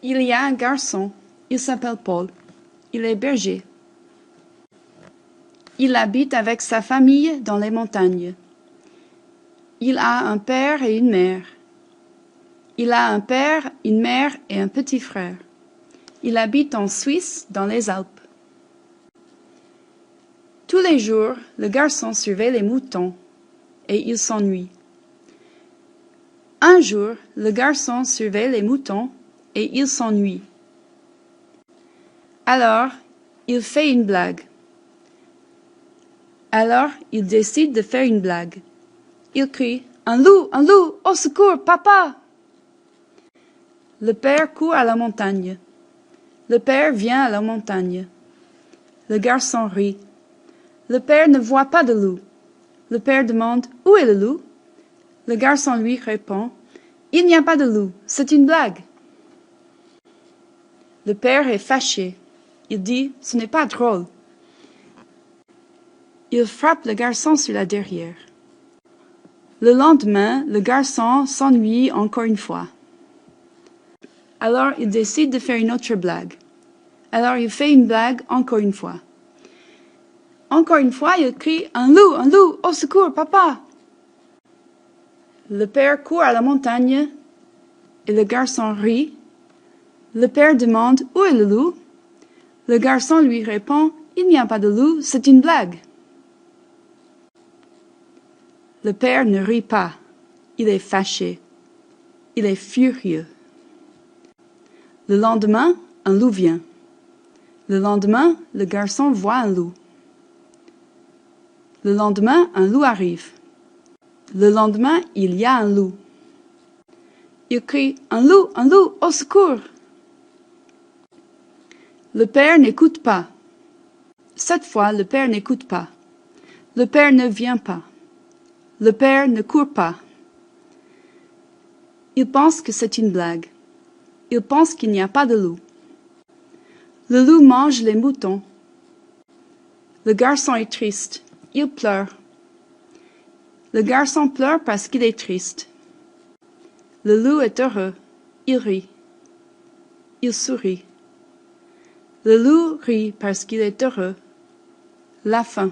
Il y a un garçon, il s'appelle Paul, il est berger. Il habite avec sa famille dans les montagnes. Il a un père et une mère. Il a un père, une mère et un petit frère. Il habite en Suisse, dans les Alpes. Tous les jours, le garçon surveille les moutons et il s'ennuie. Un jour, le garçon surveille les moutons et il s'ennuie. Alors, il fait une blague. Alors, il décide de faire une blague. Il crie « Un loup, au secours, papa !» Le père court à la montagne. Le père vient à la montagne. Le garçon rit. Le père ne voit pas de loup. Le père demande « Où est le loup ?» Le garçon lui répond « Il n'y a pas de loup, c'est une blague. » Le père est fâché. Il dit « Ce n'est pas drôle. » Il frappe le garçon sur la derrière. Le lendemain, le garçon s'ennuie encore une fois. Alors il décide de faire une autre blague. Alors il fait une blague encore une fois. Encore une fois, il crie « Un loup, au secours, papa !» Le père court à la montagne et le garçon rit. Le père demande « Où est le loup ?» Le garçon lui répond « Il n'y a pas de loup, c'est une blague. » Le père ne rit pas. Il est fâché. Il est furieux. Le lendemain, un loup vient. Le lendemain, le garçon voit un loup. Le lendemain, un loup arrive. Le lendemain, il y a un loup. Il crie « Un loup, au secours !» Le père n'écoute pas. Cette fois, le père n'écoute pas. Le père ne vient pas. Le père ne court pas. Il pense que c'est une blague. Il pense qu'il n'y a pas de loup. Le loup mange les moutons. Le garçon est triste. Il pleure. Le garçon pleure parce qu'il est triste. Le loup est heureux. Il rit. Il sourit. Le loup rit parce qu'il est heureux. La fin.